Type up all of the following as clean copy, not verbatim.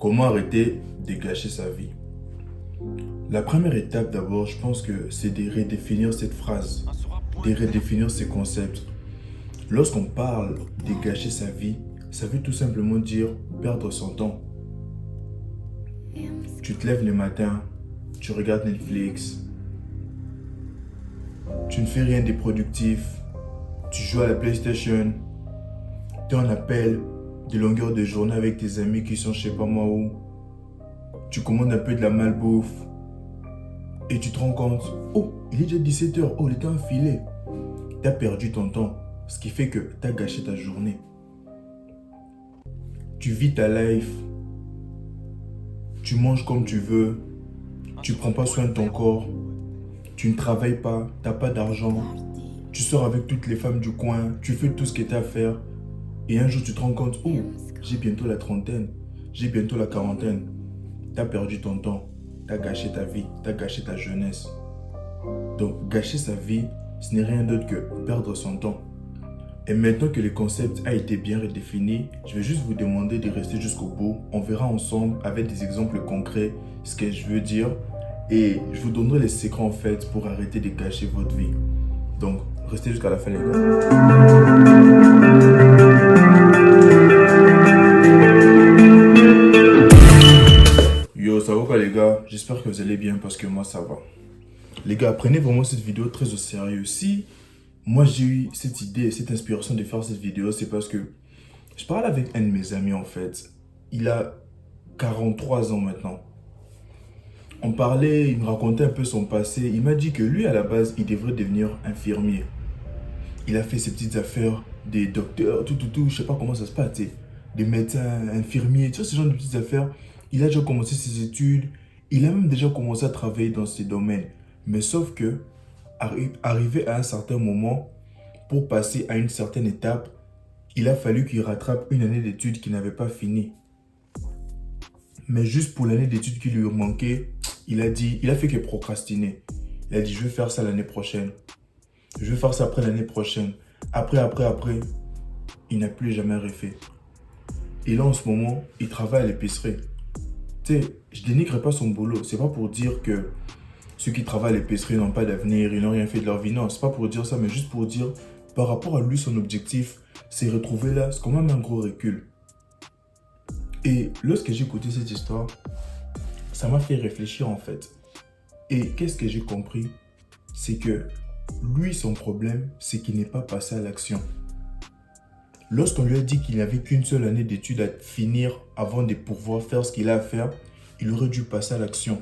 Comment arrêter de gâcher sa vie? La première étape d'abord, je pense que c'est de redéfinir cette phrase, de redéfinir ces concepts. Lorsqu'on parle de gâcher sa vie, ça veut tout simplement dire perdre son temps. Tu te lèves le matin, tu regardes Netflix, tu ne fais rien de productif, tu joues à la PlayStation, tu es en appel de longueur de journée avec tes amis qui sont je sais pas moi où, tu commandes un peu de la malbouffe et tu te rends compte, oh, il est déjà 17h, oh, le temps a filé. Tu as perdu ton temps, ce qui fait que tu as gâché ta journée. Tu vis ta life, tu manges comme tu veux, tu prends pas soin de ton corps, tu ne travailles pas, tu n'as pas d'argent, tu sors avec toutes les femmes du coin, tu fais tout ce que tu as à faire. Et un jour, tu te rends compte, oh, j'ai bientôt la trentaine, j'ai bientôt la quarantaine. Tu as perdu ton temps, tu as gâché ta vie, tu as gâché ta jeunesse. Donc, gâcher sa vie, ce n'est rien d'autre que perdre son temps. Et maintenant que le concept a été bien redéfini, je vais juste vous demander de rester jusqu'au bout. On verra ensemble, avec des exemples concrets, ce que je veux dire. Et je vous donnerai les secrets en fait pour arrêter de gâcher votre vie. Donc, restez jusqu'à la fin les gars. Yo, ça va quoi les gars? J'espère que vous allez bien parce que moi ça va. Les gars, prenez vraiment cette vidéo très au sérieux. Si moi j'ai eu cette idée, cette inspiration de faire cette vidéo, c'est parce que je parle avec un de mes amis en fait. Il a 43 ans maintenant. On parlait, il me racontait un peu son passé. Il m'a dit que lui à la base, il devrait devenir infirmier. Il a fait ses petites affaires, des docteurs, tout, je sais pas comment ça se passe, des médecins, infirmiers, tu vois, ce genre de petites affaires. Il a déjà commencé ses études, il a même déjà commencé à travailler dans ces domaines. Mais sauf que, arrivé à un certain moment, pour passer à une certaine étape, il a fallu qu'il rattrape une année d'études qu'il n'avait pas fini. Mais juste pour l'année d'études qui lui manquait, il a fait que procrastiner. Il a dit, je vais faire ça l'année prochaine. Je vais faire ça après l'année prochaine. Après, il n'a plus jamais refait. Et là, en ce moment, il travaille à l'épicerie. Tu sais, je dénigre pas son boulot. C'est pas pour dire que ceux qui travaillent à l'épicerie n'ont pas d'avenir, ils n'ont rien fait de leur vie. Non, c'est pas pour dire ça, mais juste pour dire, par rapport à lui, son objectif, c'est retrouver là, c'est quand même un gros recul. Et lorsque j'ai écouté cette histoire, ça m'a fait réfléchir en fait. Et qu'est-ce que j'ai compris? C'est que lui, son problème, c'est qu'il n'est pas passé à l'action. Lorsqu'on lui a dit qu'il n'avait qu'une seule année d'études à finir avant de pouvoir faire ce qu'il a à faire, il aurait dû passer à l'action.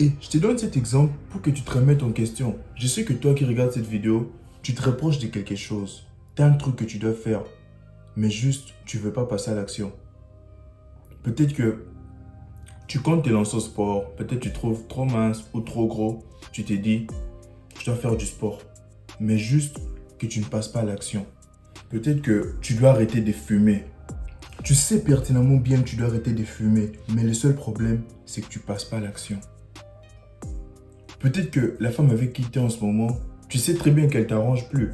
Et je te donne cet exemple pour que tu te remettes en question. Je sais que toi qui regardes cette vidéo, tu te reproches de quelque chose. Tu as un truc que tu dois faire, mais juste, tu ne veux pas passer à l'action. Peut-être que tu comptes te lancer au sport, peut-être tu te trouves trop mince ou trop gros. Tu t'es dit, je dois faire du sport, mais juste que tu ne passes pas à l'action. Peut-être que tu dois arrêter de fumer. Tu sais pertinemment bien que tu dois arrêter de fumer, mais le seul problème, c'est que tu ne passes pas à l'action. Peut-être que la femme avec qui tu es en ce moment, tu sais très bien qu'elle ne t'arrange plus.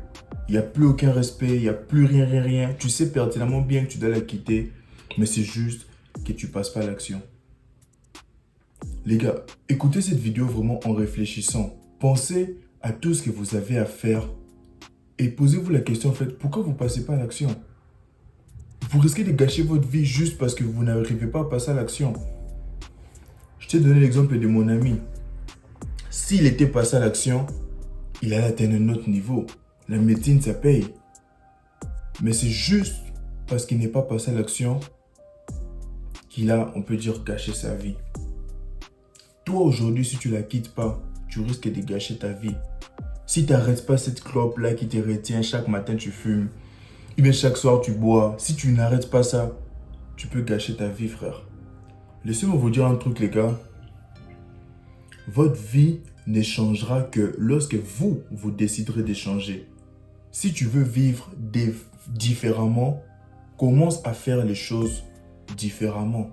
Il n'y a plus aucun respect, il n'y a plus rien. Tu sais pertinemment bien que tu dois la quitter, mais c'est juste que tu ne passes pas à l'action. Les gars, écoutez cette vidéo vraiment en réfléchissant. Pensez à tout ce que vous avez à faire et posez-vous la question en fait, pourquoi vous ne passez pas à l'action? Vous risquez de gâcher votre vie juste parce que vous n'arrivez pas à passer à l'action. Je t'ai donné l'exemple de mon ami. S'il était passé à l'action, il allait atteindre un autre niveau. La médecine, ça paye. Mais c'est juste parce qu'il n'est pas passé à l'action qu'il a, on peut dire, gâché sa vie. Toi, aujourd'hui, si tu ne la quittes pas, tu risques de gâcher ta vie. Si tu n'arrêtes pas cette clope-là qui te retient, chaque matin tu fumes, et bien chaque soir tu bois, si tu n'arrêtes pas ça, tu peux gâcher ta vie, frère. Laissez-moi vous dire un truc, les gars. Votre vie ne changera que lorsque vous déciderez de changer. Si tu veux vivre différemment, commence à faire les choses différemment.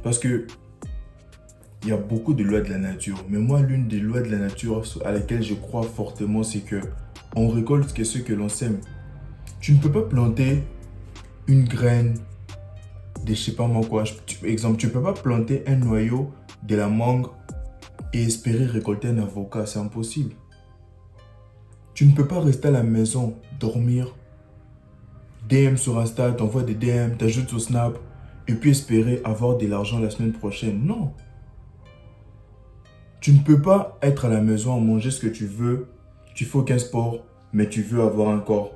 Parce que il y a beaucoup de lois de la nature. Mais moi, l'une des lois de la nature à laquelle je crois fortement, c'est que on récolte ce que l'on sème. Tu ne peux pas planter une graine je sais pas moi quoi. Exemple, tu peux pas planter un noyau de la mangue et espérer récolter un avocat, c'est impossible. Tu ne peux pas rester à la maison, dormir, DM sur Insta, t'envoies des DM, t'ajoutes au Snap et puis espérer avoir de l'argent la semaine prochaine. Non. Tu ne peux pas être à la maison à manger ce que tu veux, tu fais aucun sport, mais tu veux avoir un corps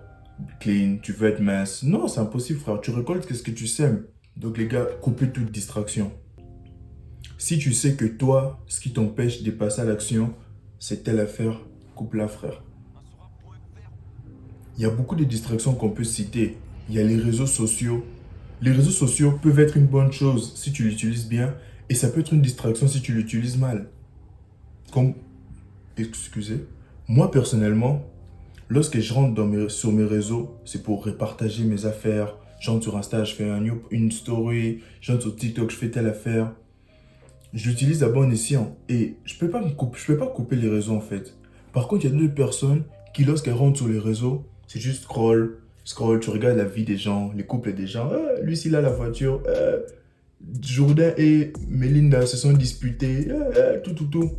clean, tu veux être mince. Non, c'est impossible frère, tu récoltes ce que tu sèmes. Donc les gars, coupez toute distraction. Si tu sais que toi, ce qui t'empêche de passer à l'action, c'est telle affaire, coupe-la frère. Il y a beaucoup de distractions qu'on peut citer. Il y a les réseaux sociaux. Les réseaux sociaux peuvent être une bonne chose si tu l'utilises bien et ça peut être une distraction si tu l'utilises mal. Comme, excusez, moi personnellement, lorsque je rentre sur mes réseaux, c'est pour repartager mes affaires. J'entre sur Insta, je fais une story. J'entre sur TikTok, je fais telle affaire. Je l'utilise à bon escient et je peux pas couper les réseaux en fait. Par contre, il y a d'autres personnes qui, lorsqu'elles rentrent sur les réseaux, c'est juste scroll, tu regardes la vie des gens, les couples des gens. Ah, lui, s'il a la voiture. Jourdain et Melinda se sont disputés. Tout.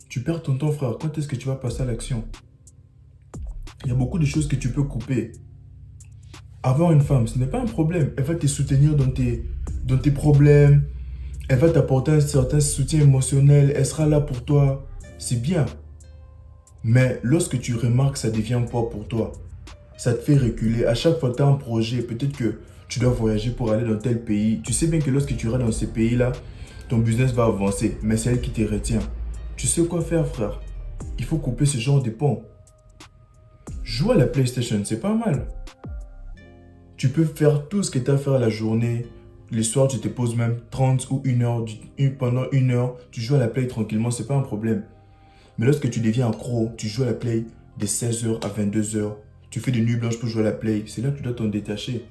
Tu perds ton temps, frère. Quand est-ce que tu vas passer à l'action? Il y a beaucoup de choses que tu peux couper. Avoir une femme, ce n'est pas un problème. Elle va te soutenir dans tes problèmes. Elle va t'apporter un certain soutien émotionnel. Elle sera là pour toi. C'est bien. Mais lorsque tu remarques que ça devient un poids pour toi, ça te fait reculer. À chaque fois que tu as un projet, peut-être que tu dois voyager pour aller dans tel pays. Tu sais bien que lorsque tu iras dans ces pays-là, ton business va avancer. Mais c'est elle qui te retient. Tu sais quoi faire, frère? Il faut couper ce genre de ponts. Jouer à la PlayStation, c'est pas mal. Tu peux faire tout ce que tu as à faire à la journée. Les soirs, tu te poses même 30 ou 1 heure. Pendant 1 heure, tu joues à la Play tranquillement, c'est pas un problème. Mais lorsque tu deviens accro, tu joues à la Play de 16h à 22h. Tu fais des nuits blanches pour jouer à la Play. C'est là que tu dois t'en détacher.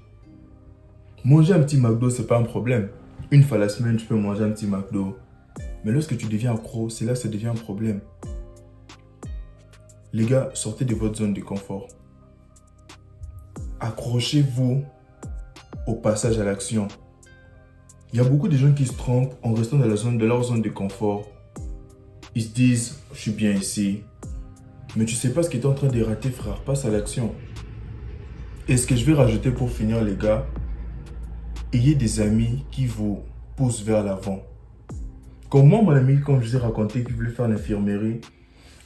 Manger un petit McDo, c'est pas un problème. Une fois la semaine, tu peux manger un petit McDo. Mais lorsque tu deviens accro, c'est là que ça devient un problème. Les gars, sortez de votre zone de confort. Accrochez-vous au passage à l'action. Il y a beaucoup de gens qui se trompent en restant dans leur zone de confort. Ils se disent, je suis bien ici. Mais tu sais pas ce que tu es en train de rater, frère. Passe à l'action. Et ce que je vais rajouter pour finir, les gars, ayez des amis qui vous poussent vers l'avant. Comme moi, mon ami, comme je vous ai raconté, qui voulait faire l'infirmerie,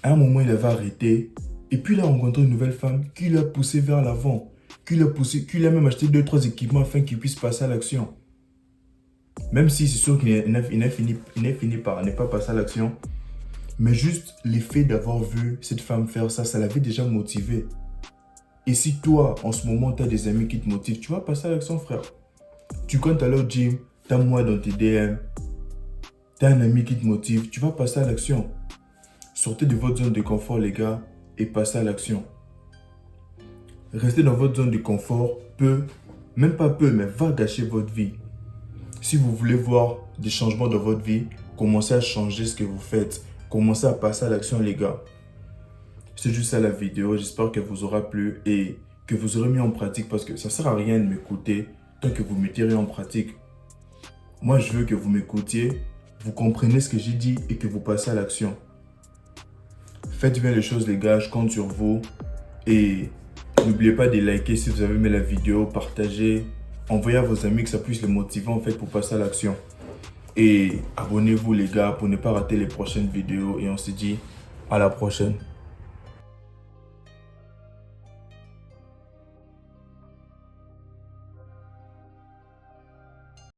à un moment, il avait arrêté. Et puis, il a rencontré une nouvelle femme qui l'a poussé vers l'avant. Qui l'a même acheté 2-3 équipements afin qu'il puisse passer à l'action. Même si c'est sûr qu'il n'est fini par ne pas passer à l'action. Mais juste l'effet d'avoir vu cette femme faire ça, ça l'avait déjà motivé. Et si toi, en ce moment, tu as des amis qui te motivent, tu vas passer à l'action, frère. Tu comptes aller au gym, tu as moi dans tes DM, tu as un ami qui te motive, tu vas passer à l'action. Sortez de votre zone de confort, les gars, et passez à l'action. Rester dans votre zone de confort peut, même pas peu, mais va gâcher votre vie. Si vous voulez voir des changements dans votre vie, commencez à changer ce que vous faites. Commencez à passer à l'action, les gars. C'est juste ça la vidéo. J'espère qu'elle vous aura plu et que vous aurez mis en pratique parce que ça ne sert à rien de m'écouter tant que vous ne mettez rien en pratique. Moi, je veux que vous m'écoutiez, vous compreniez ce que j'ai dit et que vous passez à l'action. Faites bien les choses, les gars. Je compte sur vous. Et n'oubliez pas de liker si vous avez aimé la vidéo, partagez, envoyez à vos amis que ça puisse les motiver en fait pour passer à l'action. Et abonnez-vous les gars pour ne pas rater les prochaines vidéos et on se dit à la prochaine.